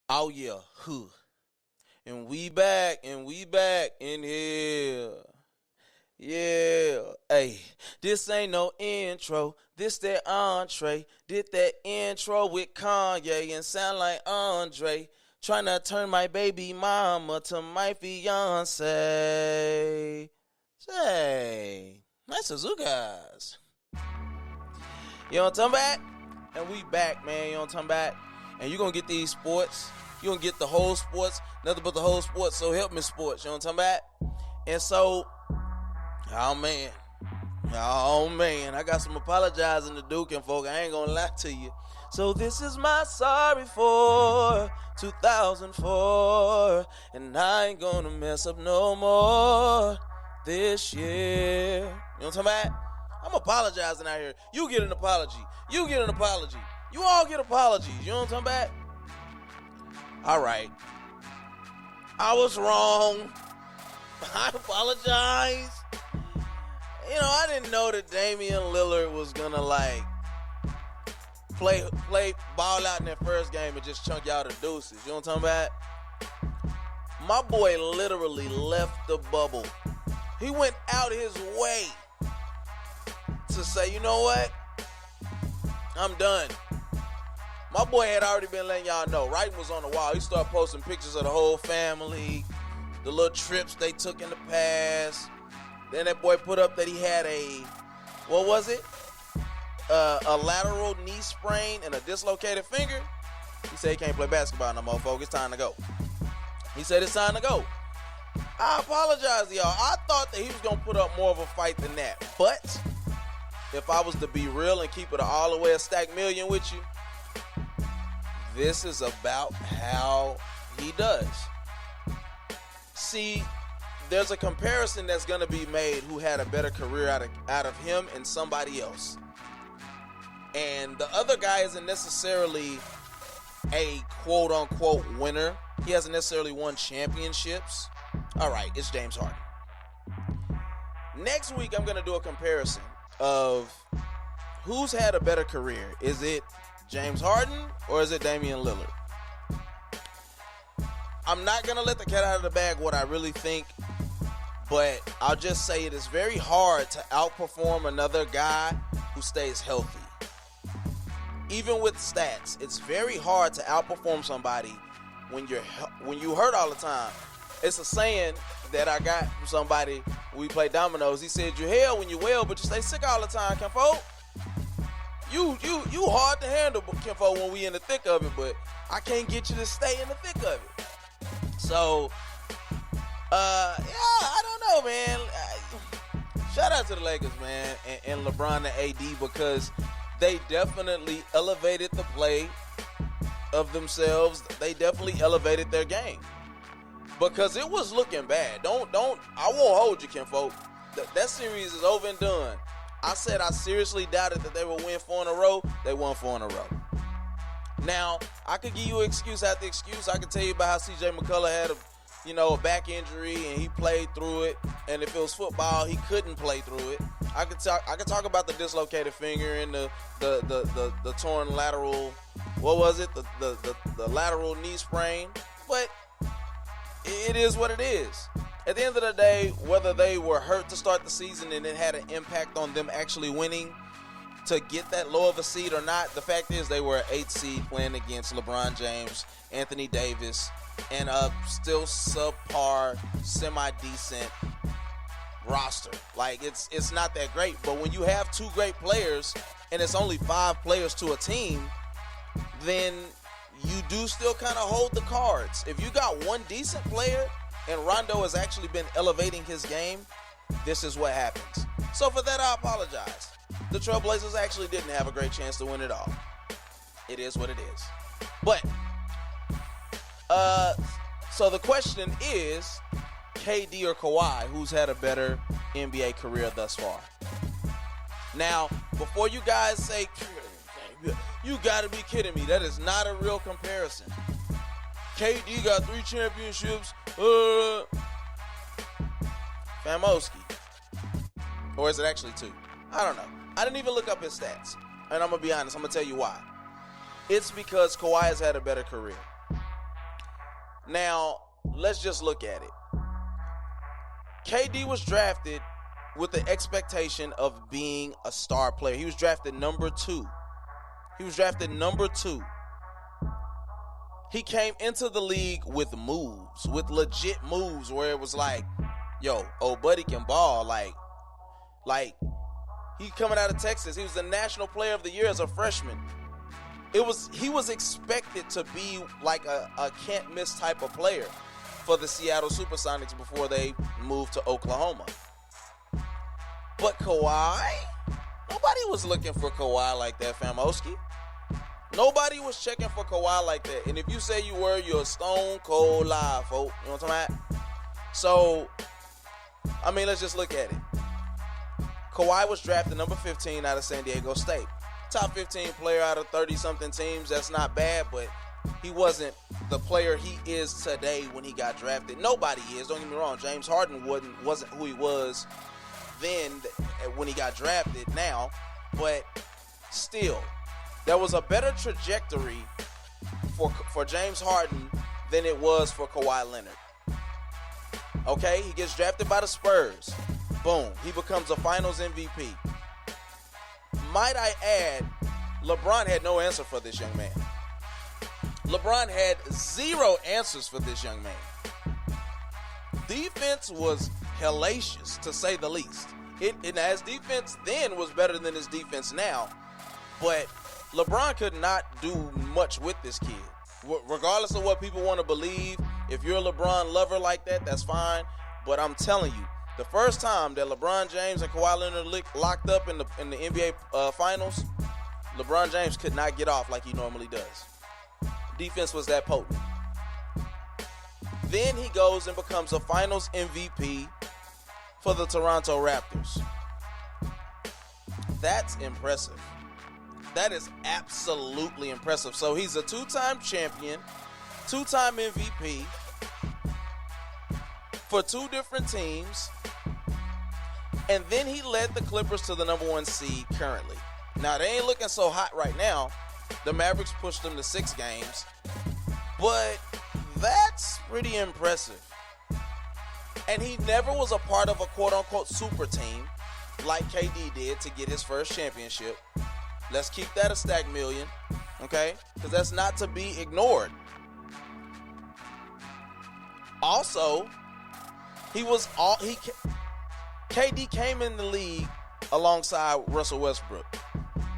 Oh yeah, huh. And we back in here. Yeah. Hey, this ain't no intro. This that entree. Did that intro with Kanye and sound like Andre. Trying to turn my baby mama to my fiance. Say, nice Suzukas. You know what I'm talking about? And we back, man. You know what I'm talking about? And you going to get these sports. You going to get the whole sports. Nothing but the whole sports. So help me sports. You know what I'm talking about? And so, oh, man. I got some apologizing to do, and folk. I ain't going to lie to you. So this is my sorry for 2004. And I ain't going to mess up no more this year. You know what I'm talking about? I'm apologizing out here. You get an apology. You get an apology. You all get apologies. You know what I'm talking about? All right. I was wrong. I apologize. You know, I didn't know that Damian Lillard was going to, play ball out in that first game and just chunk y'all the deuces. You know what I'm talking about? My boy literally left the bubble. He went out his way to say, you know what? I'm done. My boy had already been letting y'all know. Writing was on the wall. He started posting pictures of the whole family, the little trips they took in the past. Then that boy put up that he had what was it? A lateral knee sprain and a dislocated finger. He said he can't play basketball no more, folks. It's time to go. He said it's time to go. I apologize to y'all. I thought that he was going to put up more of a fight than that. But if I was to be real and keep it all the way a stack million with you, this is about how he does. See, there's a comparison that's going to be made who had a better career out of him and somebody else. And the other guy isn't necessarily a quote-unquote winner. He hasn't necessarily won championships. All right, it's James Harden. Next week, I'm going to do a comparison of who's had a better career. Is it James Harden or is it Damian Lillard? I'm not going to let the cat out of the bag what I really think, but I'll just say it is very hard to outperform another guy who stays healthy. Even with stats, it's very hard to outperform somebody when you hurt all the time. It's a saying that I got from somebody when we play dominoes. He said, "You hell when you well, but you stay sick all the time, Kenfo." You hard to handle, Kenfo, when we in the thick of it, but I can't get you to stay in the thick of it. So, I don't know, man. Shout out to the Lakers, man, and LeBron and AD, because they definitely elevated the play of themselves. They definitely elevated their game. Because it was looking bad. I won't hold you, Kenfo. That series is over and done. I said I seriously doubted that they would win 4 in a row. They won 4 in a row. Now, I could give you excuse after excuse. I could tell you about how C.J. McCullough had a back injury and he played through it. And if it was football, he couldn't play through it. I could talk about the dislocated finger and the torn lateral. What was it? The lateral knee sprain. But it is what it is. At the end of the day, whether they were hurt to start the season and it had an impact on them actually winning to get that low of a seed or not, the fact is they were an 8th seed playing against LeBron James, Anthony Davis, and a still subpar, semi-decent roster. It's not that great. But when you have 2 great players and it's only 5 players to a team, then you do still kind of hold the cards. If you got one decent player and Rondo has actually been elevating his game, this is what happens. So for that, I apologize. The Trailblazers actually didn't have a great chance to win it all. It is what it is. But, so the question is, KD or Kawhi, who's had a better NBA career thus far? Now, before you guys say, you gotta be kidding me, that is not a real comparison. KD got 3 championships. Famoski. Or is it actually 2? I don't know. I didn't even look up his stats. And I'm going to be honest. I'm going to tell you why. It's because Kawhi has had a better career. Now, let's just look at it. KD was drafted with the expectation of being a star player. He was drafted number 2. He came into the league with moves, with legit moves where it was like, yo, old buddy can ball. Like he coming out of Texas. He was the National Player of the Year as a freshman. He was expected to be like a can't miss type of player for the Seattle Supersonics before they moved to Oklahoma. But Kawhi, nobody was looking for Kawhi like that, Famoski. Nobody was checking for Kawhi like that. And if you say you were, you're a stone cold lie, folks. You know what I'm talking about? So, I mean, let's just look at it. Kawhi was drafted number 15 out of San Diego State. Top 15 player out of 30-something teams. That's not bad, but he wasn't the player he is today when he got drafted. Nobody is. Don't get me wrong. James Harden wasn't who he was then when he got drafted now. But still, there was a better trajectory for James Harden than it was for Kawhi Leonard. Okay, he gets drafted by the Spurs. Boom, he becomes a Finals MVP. Might I add, LeBron had no answer for this young man. LeBron had zero answers for this young man. Defense was hellacious, to say the least. His defense then was better than his defense now, but LeBron could not do much with this kid. Regardless of what people want to believe, if you're a LeBron lover like that, that's fine. But I'm telling you, the first time that LeBron James and Kawhi Leonard locked up in the NBA Finals, LeBron James could not get off like he normally does. Defense was that potent. Then he goes and becomes a Finals MVP for the Toronto Raptors. That's impressive. That is absolutely impressive. So he's a 2-time champion, 2-time MVP for 2 different teams, and then he led the Clippers to the number 1 seed currently. Now, they ain't looking so hot right now. The Mavericks pushed them to 6 games, but that's pretty impressive. And he never was a part of a quote-unquote super team like KD did to get his first championship. Let's keep that a stack million, okay? Because that's not to be ignored. Also, KD came in the league alongside Russell Westbrook.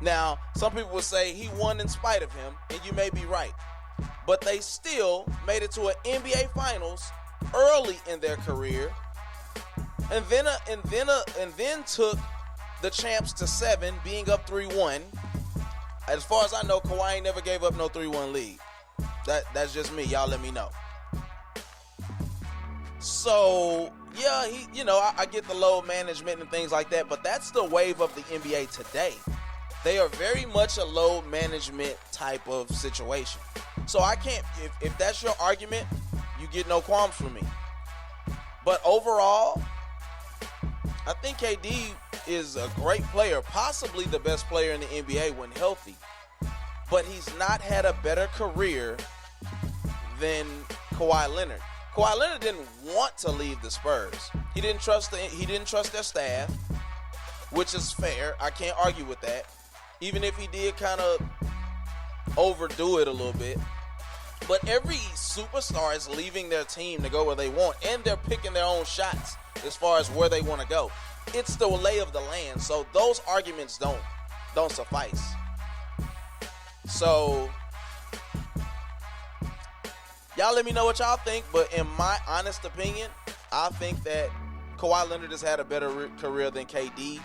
Now, some people would say he won in spite of him, and you may be right. But they still made it to an NBA Finals early in their career, and then took the champs to 7, being up 3-1. As far as I know, Kawhi ain't never gave up no 3-1 lead. That's just me. Y'all let me know. So, yeah, I get the load management and things like that, but that's the wave of the NBA today. They are very much a load management type of situation. So I can't, if that's your argument, you get no qualms from me. But overall, I think KD is a great player, possibly the best player in the NBA when healthy. But he's not had a better career than Kawhi Leonard. Kawhi Leonard didn't want to leave the Spurs. He didn't trust their staff, which is fair. I can't argue with that. Even if he did kind of overdo it a little bit. But every superstar is leaving their team to go where they want, and they're picking their own shots as far as where they want to go. It's the lay of the land, so those arguments don't suffice. So, y'all let me know what y'all think, but in my honest opinion, I think that Kawhi Leonard has had a better career than KD.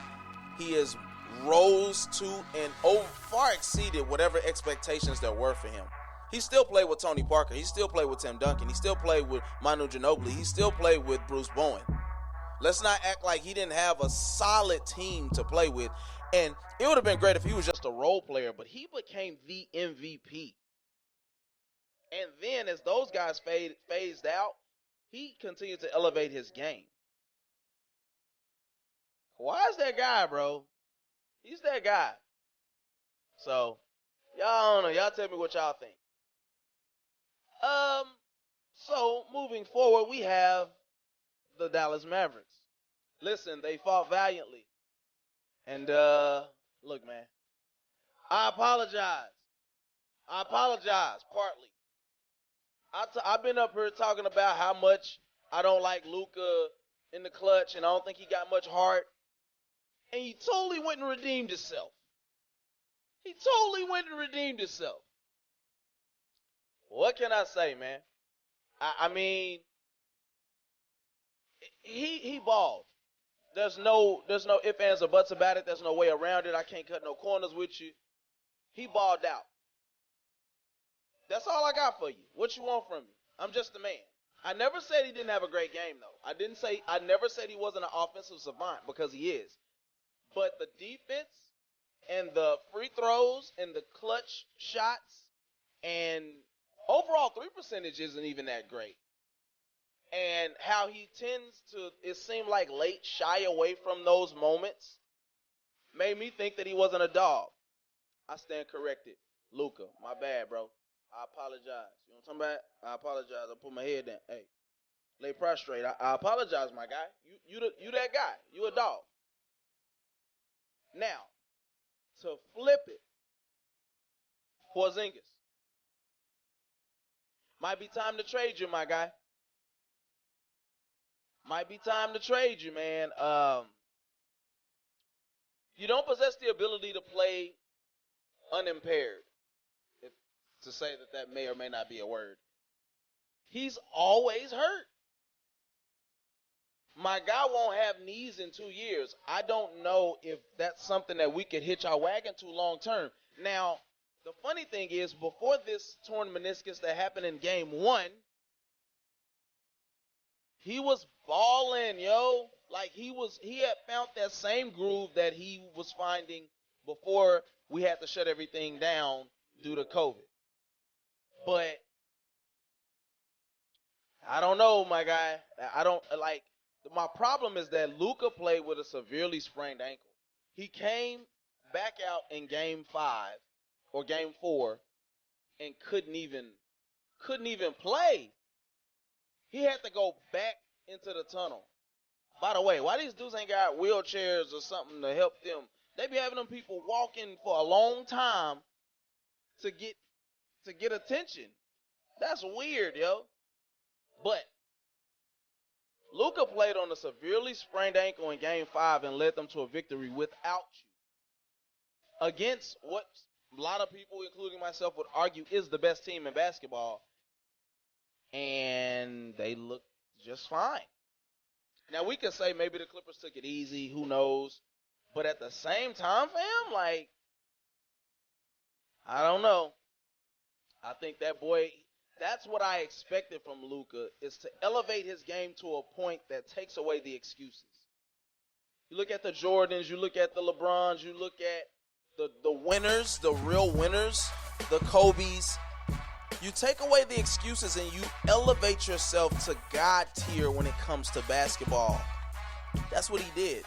He has rose to and far exceeded whatever expectations there were for him. He still played with Tony Parker. He still played with Tim Duncan. He still played with Manu Ginobili. He still played with Bruce Bowen. Let's not act like he didn't have a solid team to play with. And it would have been great if he was just a role player, but he became the MVP. And then as those guys phased out, he continued to elevate his game. Kawhi's that guy, bro. He's that guy. So, y'all don't know. Y'all tell me what y'all think. So moving forward, we have the Dallas Mavericks. Listen, they fought valiantly. And look, man, I apologize. I apologize partly. I've been up here talking about how much I don't like Luka in the clutch, and I don't think he got much heart. And he totally went and redeemed himself. He totally went and redeemed himself. What can I say, man? I mean, he balled. There's no ifs, ands, or buts about it. There's no way around it. I can't cut no corners with you. He balled out. That's all I got for you. What you want from me? I'm just a man. I never said he didn't have a great game, though. I never said he wasn't an offensive savant, because he is. But the defense and the free throws and the clutch shots and overall 3 percentage isn't even that great. And how he tends to, it seemed like late shy away from those moments, made me think that he wasn't a dog. I stand corrected. Luka, my bad, bro. I apologize. You know what I'm talking about? I apologize. I put my head down. Hey, lay prostrate. I apologize, my guy. You that guy. You a dog. Now, to flip it, Porzingas. Might be time to trade you, my guy. Might be time to trade you, man. You don't possess the ability to play unimpaired. If, to say that may or may not be a word. He's always hurt. My guy won't have knees in 2 years. I don't know if that's something that we could hitch our wagon to long term. Now, the funny thing is, before this torn meniscus that happened in game 1, he was balling, yo. Like he had found that same groove that he was finding before we had to shut everything down due to COVID. But I don't know, my guy. I don't like. My problem is that Luka played with a severely sprained ankle. He came back out in game 5 or game 4 and couldn't even play. He had to go back into the tunnel. By the way, why these dudes ain't got wheelchairs or something to help them? They be having them people walking for a long time to get attention. That's weird, yo. But Luka played on a severely sprained ankle in game 5 and led them to a victory without you. Against what a lot of people, including myself, would argue is the best team in basketball. And they looked just fine. Now, we could say maybe the Clippers took it easy. Who knows? But at the same time, fam, like, I don't know. I think that boy, that's what I expected from Luka, is to elevate his game to a point that takes away the excuses. You look at the Jordans, you look at the LeBrons, you look at the winners, the real winners, the Kobes. You take away the excuses and you elevate yourself to God tier when it comes to basketball. That's what he did.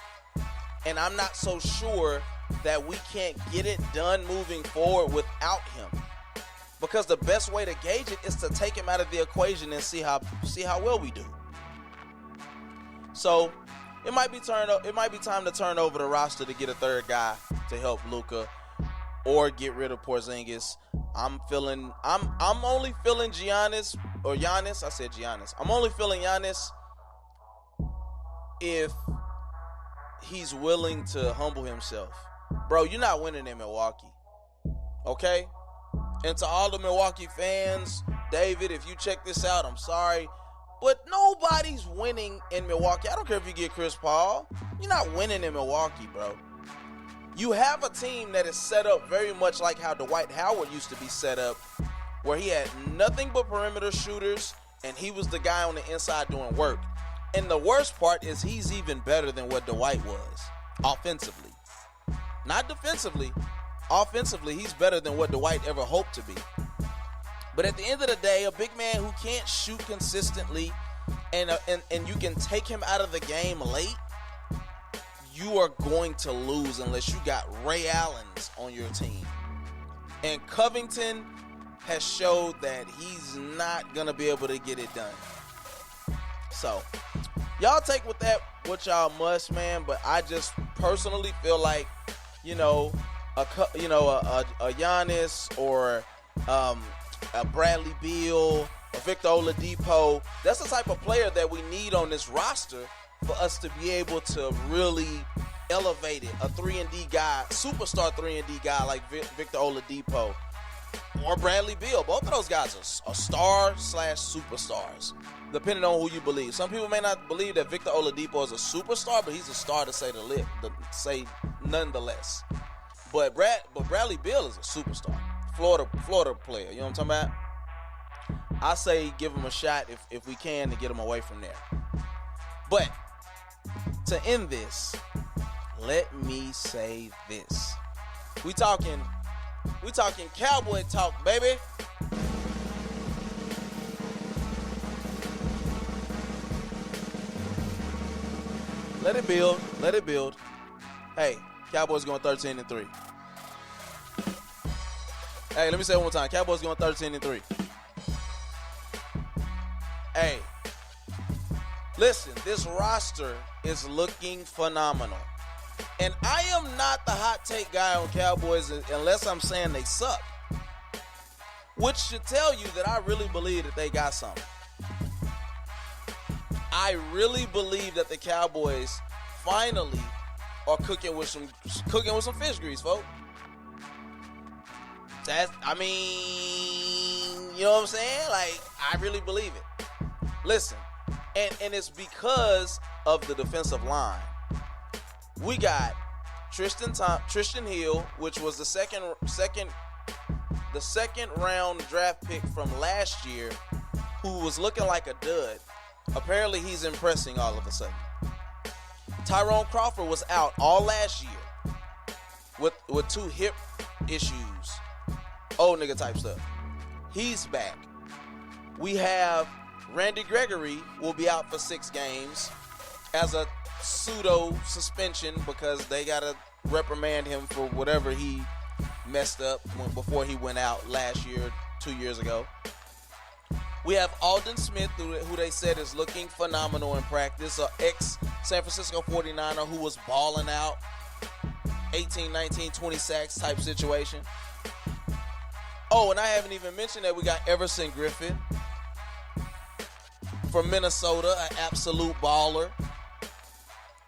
And I'm not so sure that we can't get it done moving forward without him. Because the best way to gauge it is to take him out of the equation and see how well we do. So it might be time to turn over the roster to get a third guy to help Luka, or get rid of Porzingas. I'm only feeling Giannis. I said Giannis. I'm only feeling Giannis if he's willing to humble himself. Bro, you're not winning in Milwaukee. Okay? And to all the Milwaukee fans, David, if you check this out, I'm sorry. But nobody's winning in Milwaukee. I don't care if you get Chris Paul. You're not winning in Milwaukee, bro. You have a team that is set up very much like how Dwight Howard used to be set up, where he had nothing but perimeter shooters, and he was the guy on the inside doing work. And the worst part is he's even better than what Dwight was, offensively. Not defensively. Offensively, he's better than what Dwight ever hoped to be. But at the end of the day, a big man who can't shoot consistently and you can take him out of the game late, you are going to lose unless you got Ray Allens on your team. And Covington has showed that he's not going to be able to get it done. So, y'all take with that what y'all must, man. But I just personally feel like, a Giannis or a Bradley Beal, a Victor Oladipo, that's the type of player that we need on this roster for us to be able to really elevate it. A 3-and-D guy, superstar 3-and-D guy like Victor Oladipo or Bradley Beal. Both of those guys are star/superstars, depending on who you believe. Some people may not believe that Victor Oladipo is a superstar, but he's a star to say nonetheless. But Bradley Beal is a superstar. Florida player. You know what I'm talking about? I say give him a shot if we can to get him away from there. But to end this, let me say this. We talking Cowboy talk, baby. Let it build. Hey, Cowboys going 13-3. Hey, let me say it one more time. Cowboys going 13-3. Hey, listen, this roster is looking phenomenal. And I am not the hot take guy on Cowboys unless I'm saying they suck. Which should tell you that I really believe that they got something. I really believe that the Cowboys finally are cooking with some fish grease, folks. You know what I'm saying? Like, I really believe it. Listen, and it's because of the defensive line. We got Tristan Hill, which was the second round draft pick from last year, who was looking like a dud. Apparently, he's impressing all of a sudden. Tyrone Crawford was out all last year with 2 hip issues. Old nigga type stuff. He's back. We have Randy Gregory will be out for 6 games as a pseudo suspension because they got to reprimand him for whatever he messed up before he went out last year, 2 years ago. We have Aldon Smith, who they said is looking phenomenal in practice, an ex-San Francisco 49er who was balling out, 18, 19, 20 sacks type situation. Oh, and I haven't even mentioned that we got Everson Griffin from Minnesota, an absolute baller.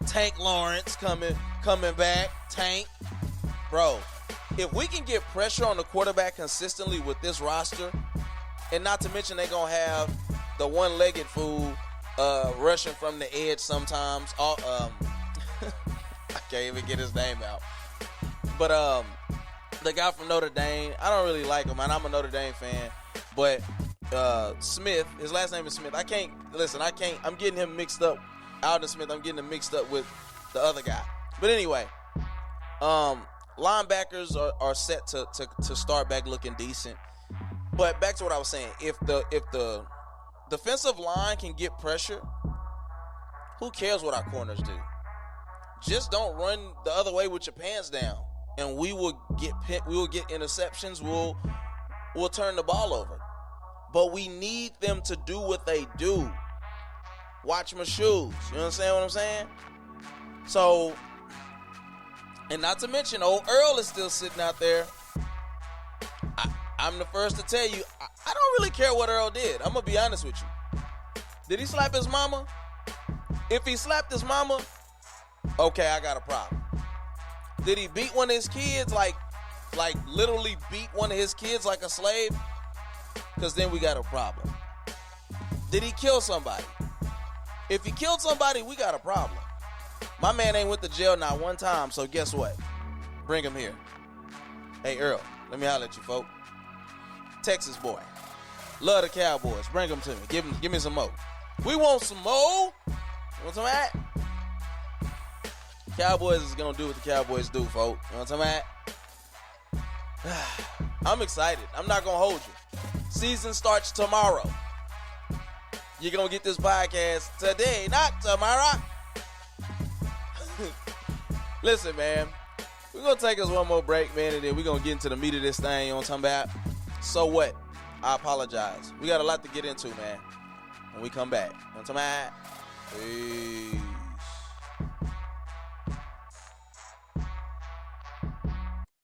Tank Lawrence coming back. Tank. Bro, if we can get pressure on the quarterback consistently with this roster, and not to mention they're going to have the one-legged fool rushing from the edge sometimes. I can't even get his name out. But the guy from Notre Dame, I don't really like him, and I'm a Notre Dame fan. But Smith, his last name is Smith. I'm getting him mixed up. Aldon Smith, I'm getting him mixed up with the other guy. But anyway, linebackers are set to start back looking decent. But back to what I was saying, if the defensive line can get pressure, who cares what our corners do? Just don't run the other way with your pants down, and we will get interceptions. We'll turn the ball over. But we need them to do what they do. Watch my shoes. You understand what I'm saying? So, and not to mention, old Earl is still sitting out there. I'm the first to tell you, I don't really care what Earl did. I'm going to be honest with you. Did he slap his mama? If he slapped his mama, okay, I got a problem. Did he beat one of his kids, like literally beat one of his kids like a slave? Because then we got a problem. Did he kill somebody? If he killed somebody, we got a problem. My man ain't went to jail not one time, so guess what? Bring him here. Hey, Earl, let me holler at you, folk. Texas boy. Love the Cowboys. Bring them to me. Give me some more. We want some more. You want some of that? Cowboys is going to do what the Cowboys do, folk. You know what I'm talking about? I'm excited. I'm not going to hold you. Season starts tomorrow. You're going to get this podcast today, not tomorrow. Listen, man. We're going to take us one more break, man, and then we're going to get into the meat of this thing. You know what I'm talking about? So what? I apologize. We got a lot to get into, man. When we come back. Peace.